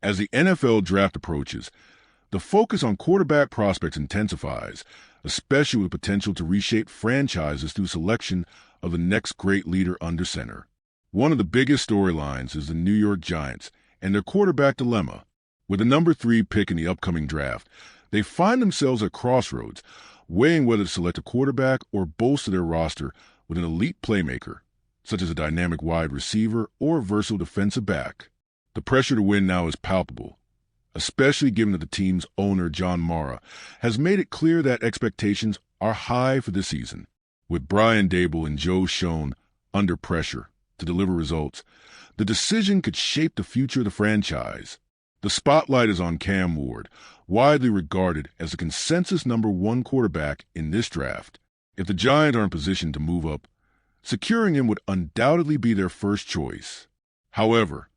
As the NFL draft approaches, the focus on quarterback prospects intensifies, especially with potential to reshape franchises through selection of the next great leader under center. One of the biggest storylines is the New York Giants and their quarterback dilemma. With the number 3 pick in the upcoming draft, they find themselves at crossroads, weighing whether to select a quarterback or bolster their roster with an elite playmaker, such as a dynamic wide receiver or a versatile defensive back. The pressure to win now is palpable, especially given that the team's owner, John Mara, has made it clear that expectations are high for this season. With Brian Daboll and Joe Schoen under pressure to deliver results, the decision could shape the future of the franchise. The spotlight is on Cam Ward, widely regarded as the consensus number 1 quarterback in this draft. If the Giants are in position to move up, securing him would undoubtedly be their first choice. However,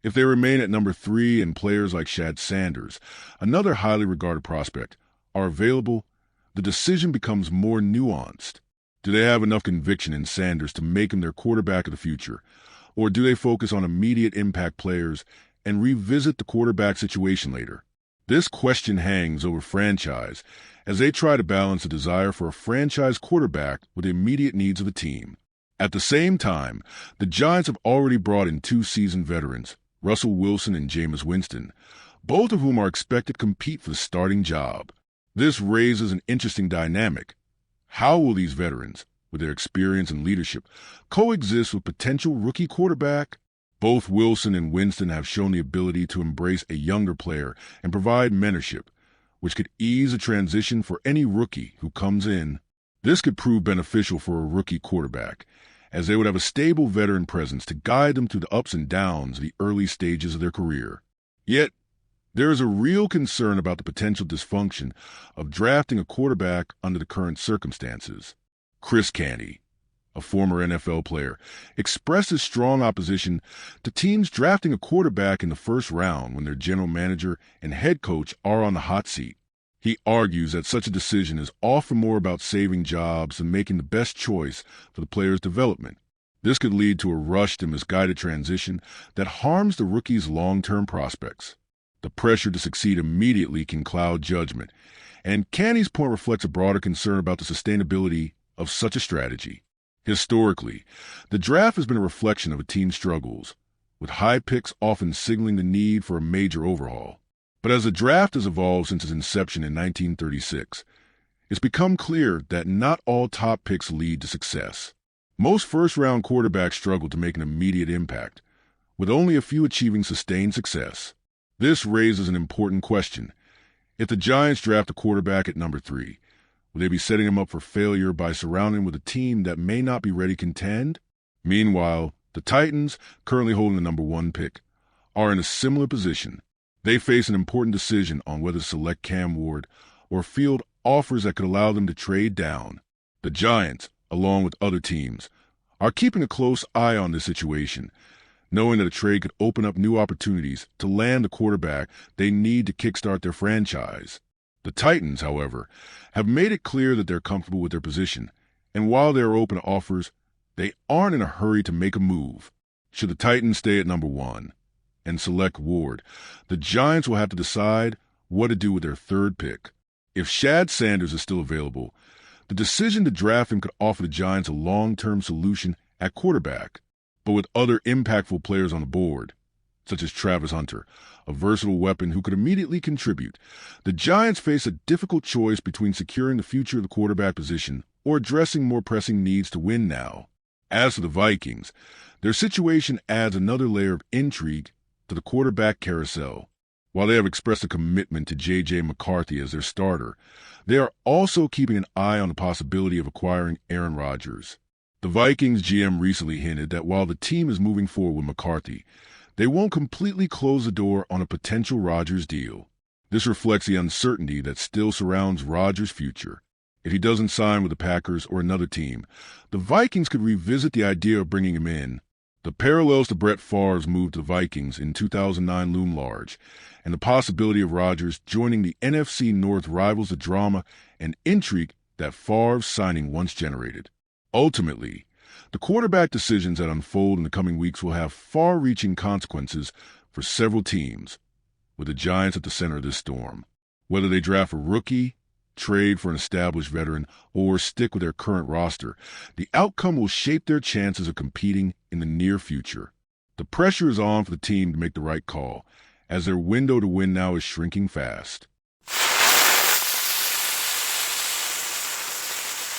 if they remain at number 3 and players like Shad Sanders, another highly regarded prospect, are available, the decision becomes more nuanced. Do they have enough conviction in Sanders to make him their quarterback of the future, or do they focus on immediate impact players and revisit the quarterback situation later? This question hangs over franchise as they try to balance the desire for a franchise quarterback with the immediate needs of the team. At the same time, the Giants have already brought in 2 seasoned veterans, Russell Wilson and Jameis Winston, both of whom are expected to compete for the starting job. This raises an interesting dynamic. How will these veterans, with their experience and leadership, coexist with potential rookie quarterback? Both Wilson and Winston have shown the ability to embrace a younger player and provide mentorship, which could ease the transition for any rookie who comes in. This could prove beneficial for a rookie quarterback, as they would have a stable veteran presence to guide them through the ups and downs of the early stages of their career. Yet, there is a real concern about the potential dysfunction of drafting a quarterback under the current circumstances. Chris Canty, a former NFL player, expresses strong opposition to teams drafting a quarterback in the first round when their general manager and head coach are on the hot seat. He argues that such a decision is often more about saving jobs than making the best choice for the player's development. This could lead to a rushed and misguided transition that harms the rookie's long-term prospects. The pressure to succeed immediately can cloud judgment, and Canty's point reflects a broader concern about the sustainability of such a strategy. Historically, the draft has been a reflection of a team's struggles, with high picks often signaling the need for a major overhaul. But as the draft has evolved since its inception in 1936, it's become clear that not all top picks lead to success. Most first-round quarterbacks struggle to make an immediate impact, with only a few achieving sustained success. This raises an important question. If the Giants draft a quarterback at number 3, will they be setting him up for failure by surrounding him with a team that may not be ready to contend? Meanwhile, the Titans, currently holding the number 1 pick, are in a similar position. They face an important decision on whether to select Cam Ward or field offers that could allow them to trade down. The Giants, along with other teams, are keeping a close eye on this situation, knowing that a trade could open up new opportunities to land the quarterback they need to kickstart their franchise. The Titans, however, have made it clear that they're comfortable with their position, and while they are open to offers, they aren't in a hurry to make a move. Should the Titans stay at number 1 and select Ward, the Giants will have to decide what to do with their 3rd pick. If Shad Sanders is still available, the decision to draft him could offer the Giants a long-term solution at quarterback. But with other impactful players on the board, such as Travis Hunter, a versatile weapon who could immediately contribute, the Giants face a difficult choice between securing the future of the quarterback position or addressing more pressing needs to win now. As for the Vikings, their situation adds another layer of intrigue to the quarterback carousel. While they have expressed a commitment to J.J. McCarthy as their starter, they are also keeping an eye on the possibility of acquiring Aaron Rodgers. The Vikings GM recently hinted that while the team is moving forward with McCarthy, they won't completely close the door on a potential Rodgers deal. This reflects the uncertainty that still surrounds Rodgers' future. If he doesn't sign with the Packers or another team, the Vikings could revisit the idea of bringing him in. The parallels to Brett Favre's move to the Vikings in 2009 loom large, and the possibility of Rodgers joining the NFC North rivals the drama and intrigue that Favre's signing once generated. Ultimately, the quarterback decisions that unfold in the coming weeks will have far-reaching consequences for several teams, with the Giants at the center of this storm. Whether they draft a rookie, trade for an established veteran, or stick with their current roster, the outcome will shape their chances of competing in the near future. The pressure is on for the team to make the right call, as their window to win now is shrinking fast.